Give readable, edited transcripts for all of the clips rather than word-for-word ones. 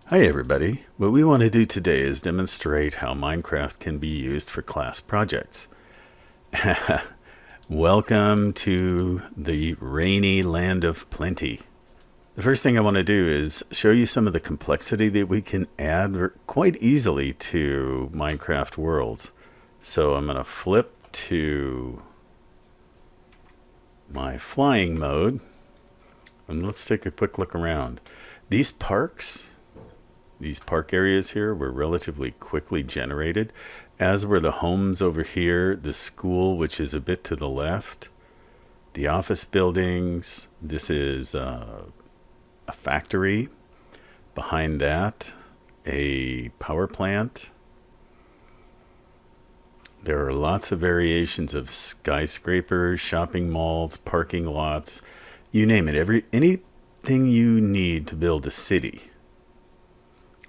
Hi everybody. What we want to do today is demonstrate how Minecraft can be used for class projects. Welcome to the rainy land of plenty. The first thing I want to do is show you some of the complexity that we can add quite easily to Minecraft worlds. So I'm going to flip to my flying mode and let's take a quick look around. These park areas here were relatively quickly generated, as were the homes over here, the school, which is a bit to the left, the office buildings. This is a factory. Behind that, a power plant. There are lots of variations of skyscrapers, shopping malls, parking lots, you name it. Anything you need to build a city.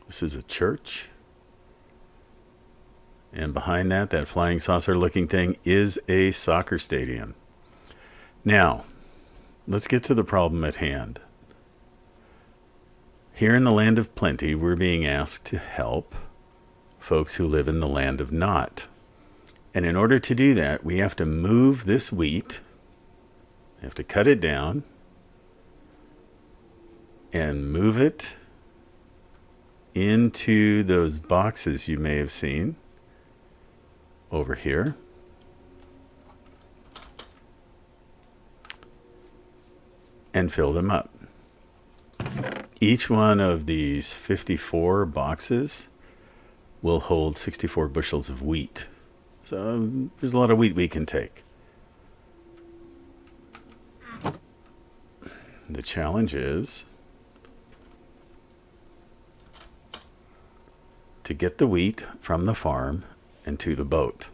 This is a church. And behind that, that flying saucer looking thing is a soccer stadium. Now, let's get to the problem at hand. Here in the land of plenty, we're being asked to help folks who live in the land of not. And in order to do that, we have to move this wheat. We have to cut it down and move it into those boxes you may have seen over here. And fill them up. Each one of these 54 boxes will hold 64 bushels of wheat. So there's a lot of wheat we can take. The challenge is to get the wheat from the farm and to the boat.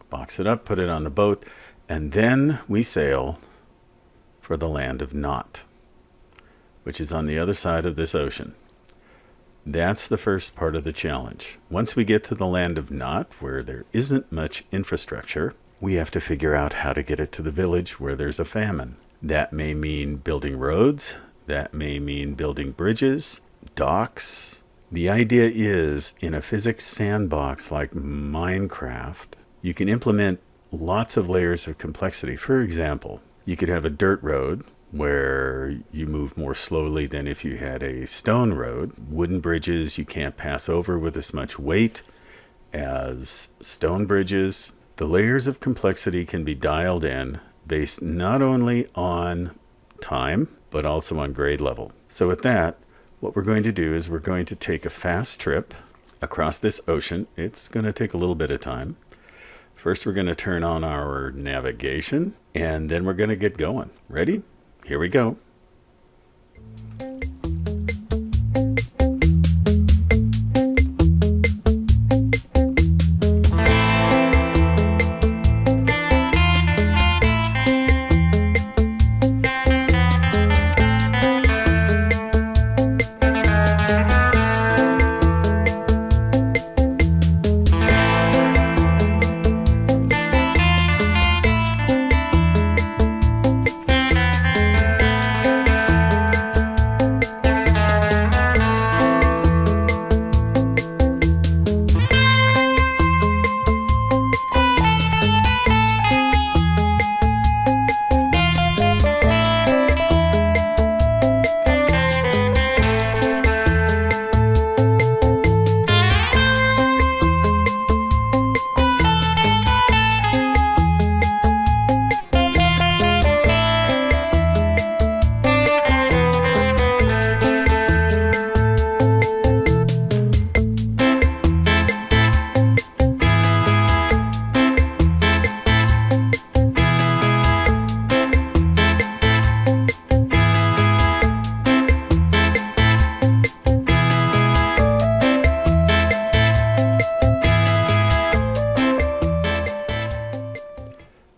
Box it up, put it on the boat, and then we sail for the land of not, which is on the other side of this ocean. That's the first part of the challenge. Once we get to the land of not, where there isn't much infrastructure, we have to figure out how to get it to the village where there's a famine. That may mean building roads. That may mean building bridges, docks. The idea is, in a physics sandbox like Minecraft, you can implement lots of layers of complexity. For example, you could have a dirt road where you move more slowly than if you had a stone road. Wooden bridges you can't pass over with as much weight as stone bridges. The layers of complexity can be dialed in based not only on time, but also on grade level. So with that, what we're going to do is we're going to take a fast trip across this ocean. It's going to take a little bit of time. First, we're going to turn on our navigation, and then we're going to get going. Ready? Here we go.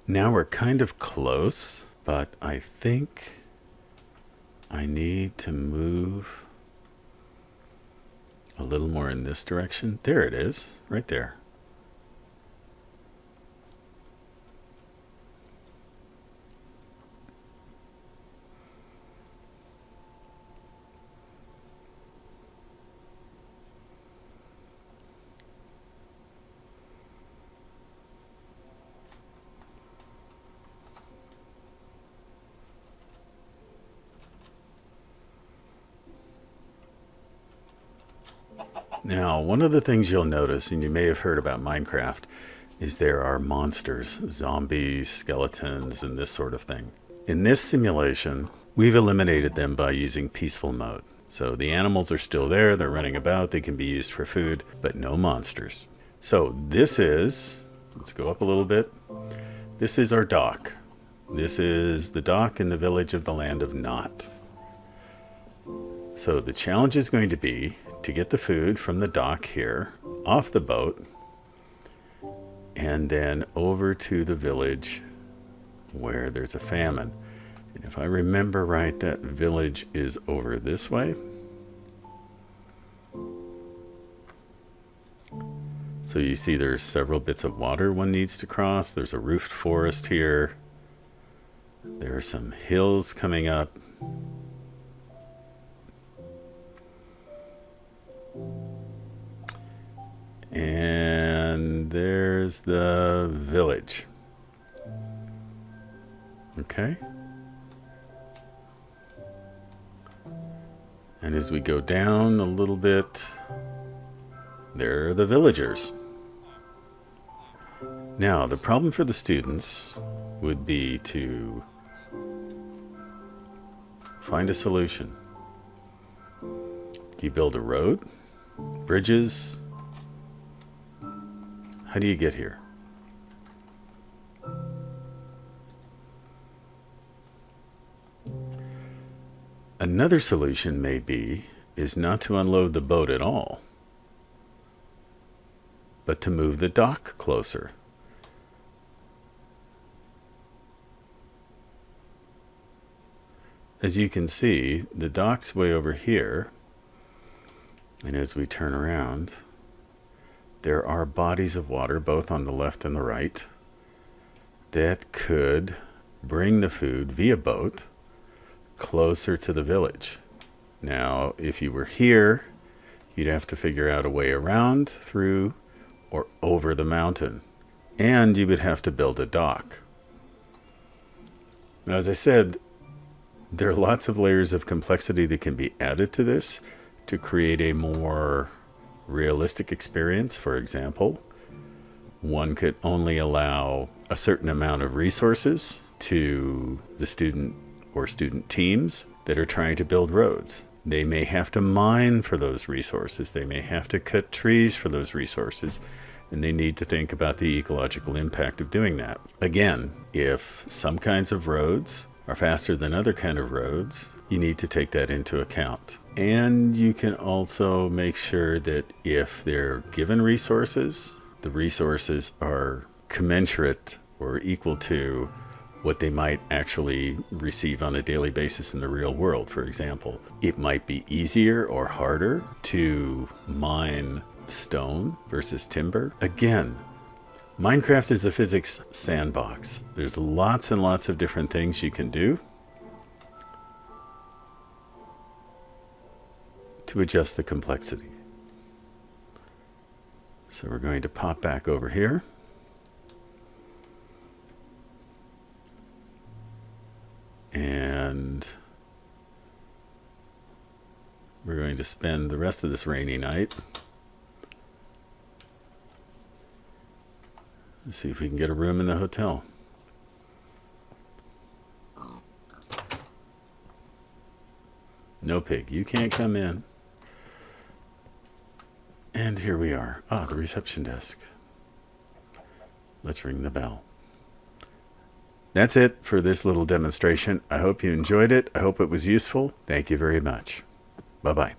Now we're kind of close, but I think I need to move a little more in this direction. There it is, right there. Now, one of the things you'll notice, and you may have heard about Minecraft, is there are monsters, zombies, skeletons, and this sort of thing. In this simulation, we've eliminated them by using peaceful mode. So the animals are still there, they're running about, they can be used for food, but no monsters. So this is, let's go up a little bit. This is our dock. This is the dock in the village of the land of Not. So the challenge is going to be to get the food from the dock here, off the boat, and then over to the village where there's a famine. And if I remember right, that village is over this way. So you see there's several bits of water one needs to cross. There's a roofed forest here. There are some hills coming up. And there's the village. Okay. And as we go down a little bit, there are the villagers. Now, the problem for the students would be to find a solution. Do you build a road? Bridges? How do you get here? Another solution may be is not to unload the boat at all, but to move the dock closer. As you can see, the dock's way over here, and as we turn around, there are bodies of water both on the left and the right that could bring the food via boat closer to the village. Now, if you were here, you'd have to figure out a way around, through, or over the mountain. And you would have to build a dock. Now, as I said, there are lots of layers of complexity that can be added to this to create a more realistic experience. For example, one could only allow a certain amount of resources to the student or student teams that are trying to build roads. They may have to mine for those resources. They may have to cut trees for those resources. And they need to think about the ecological impact of doing that. Again, if some kinds of roads are faster than other kind of roads, you need to take that into account. And you can also make sure that if they're given resources, the resources are commensurate or equal to what they might actually receive on a daily basis in the real world. For example, it might be easier or harder to mine stone versus timber. Again, Minecraft is a physics sandbox. There's lots and lots of different things you can do to adjust the complexity. So we're going to pop back over here. And we're going to spend the rest of this rainy night. Let's see if we can get a room in the hotel. No pig, you can't come in. And here we are. Ah, the reception desk. Let's ring the bell. That's it for this little demonstration. I hope you enjoyed it. I hope it was useful. Thank you very much. Bye-bye.